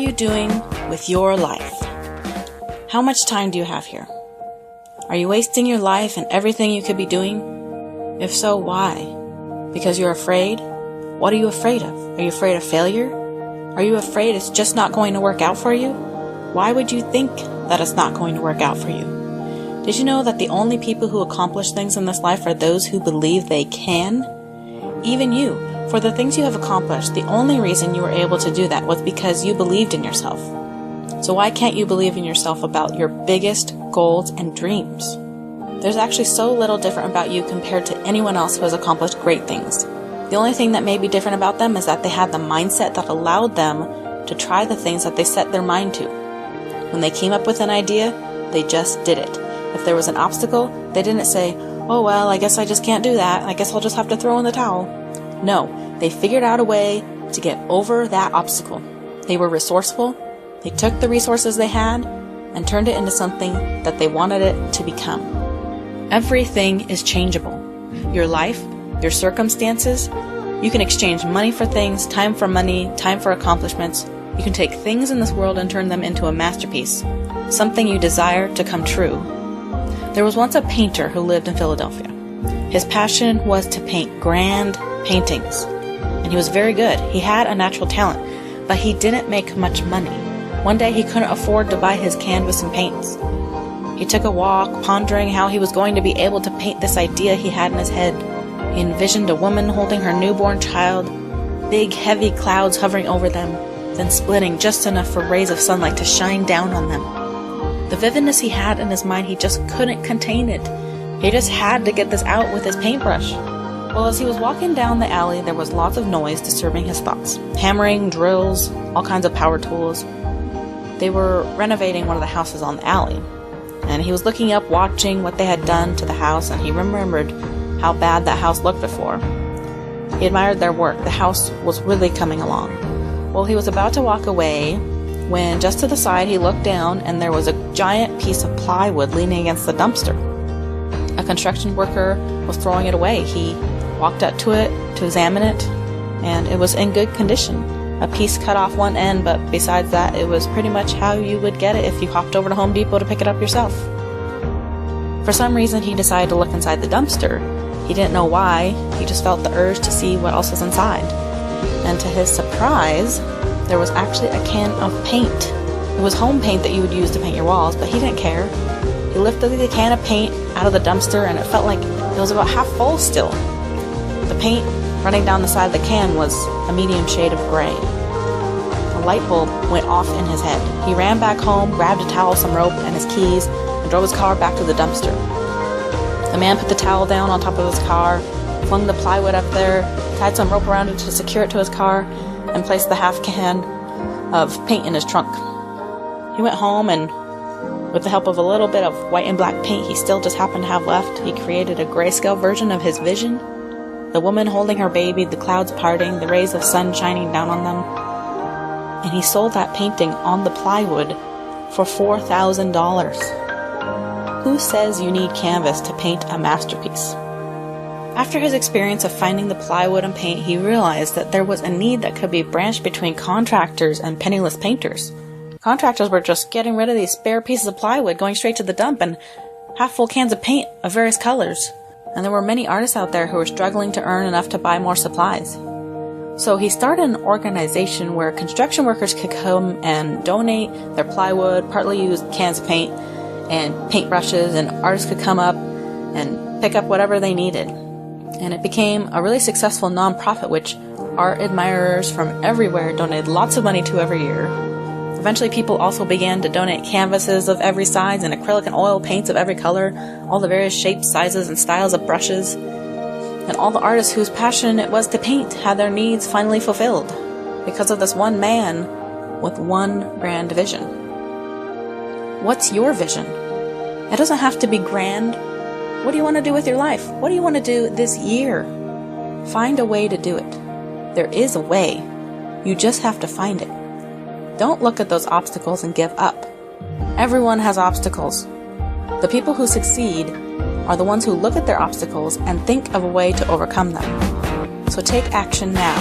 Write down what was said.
you doing with your life? How much time do you have here? Are you wasting your life and everything you could be doing? If so, why? Because you're afraid? What are you afraid of? Are you afraid of failure? Are you afraid it's just not going to work out for you? Why would you think that it's not going to work out for you? Did you know that the only people who accomplish things in this life are those who believe they can? Even you, for the things you have accomplished, the only reason you were able to do that was because you believed in yourself. So why can't you believe in yourself about your biggest goals and dreams? There's actually so little different about you compared to anyone else who has accomplished great things. The only thing that may be different about them is that they had the mindset that allowed them to try the things that they set their mind to. When they came up with an idea, they just did it. If there was an obstacle, they didn't say, "Oh well, I guess I just can't do that. I guess I'll just have to throw in the towel." No, they figured out a way to get over that obstacle. They were resourceful. They took the resources they had and turned it into something that they wanted it to become. Everything is changeable. Your life, your circumstances. You can exchange money for things, time for money, time for accomplishments. You can take things in this world and turn them into a masterpiece, something you desire to come true. There was once a painter who lived in Philadelphia. His passion was to paint grand paintings, and he was very good. He had a natural talent, but he didn't make much money. One day he couldn't afford to buy his canvas and paints. He took a walk, pondering how he was going to be able to paint this idea he had in his head. He envisioned a woman holding her newborn child, big heavy clouds hovering over them, then splitting just enough for rays of sunlight to shine down on them. The vividness he had in his mind, he just couldn't contain it. He just had to get this out with his paintbrush. Well, as he was walking down the alley, there was lots of noise disturbing his thoughts. Hammering, drills, all kinds of power tools. They were renovating one of the houses on the alley. And he was looking up, watching what they had done to the house, and he remembered how bad that house looked before. He admired their work. The house was really coming along. Well, he was about to walk away when just to the side he looked down and there was a giant piece of plywood leaning against the dumpster. A construction worker was throwing it away. He walked up to it to examine it, and it was in good condition. A piece cut off one end, but besides that, it was pretty much how you would get it if you hopped over to Home Depot to pick it up yourself. For some reason, he decided to look inside the dumpster. He didn't know why. He just felt the urge to see what else was inside. And to his surprise, there was actually a can of paint. It was home paint that you would use to paint your walls, but he didn't care. He lifted the can of paint out of the dumpster, and it felt like it was about half full still. The paint running down the side of the can was a medium shade of gray. A light bulb went off in his head. He ran back home, grabbed a towel, some rope, and his keys, and drove his car back to the dumpster. The man put the towel down on top of his car, flung the plywood up there, tied some rope around it to secure it to his car, and placed the half can of paint in his trunk. He went home, and with the help of a little bit of white and black paint he still just happened to have left, he created a grayscale version of his vision. The woman holding her baby, the clouds parting, the rays of sun shining down on them. And he sold that painting on the plywood for $4,000. Who says you need canvas to paint a masterpiece? After his experience of finding the plywood and paint, he realized that there was a need that could be branched between contractors and penniless painters. Contractors were just getting rid of these spare pieces of plywood, going straight to the dump, and half-full cans of paint of various colors. And there were many artists out there who were struggling to earn enough to buy more supplies. So he started an organization where construction workers could come and donate their plywood, partly used cans of paint, and paintbrushes, and artists could come up and pick up whatever they needed. And it became a really successful nonprofit which art admirers from everywhere donated lots of money to every year. Eventually people also began to donate canvases of every size and acrylic and oil paints of every color, all the various shapes, sizes, and styles of brushes. And all the artists whose passion it was to paint had their needs finally fulfilled because of this one man with one grand vision. What's your vision? It doesn't have to be grand. What do you want to do with your life? What do you want to do this year? Find a way to do it. There is a way. You just have to find it. Don't look at those obstacles and give up. Everyone has obstacles. The people who succeed are the ones who look at their obstacles and think of a way to overcome them. So take action now.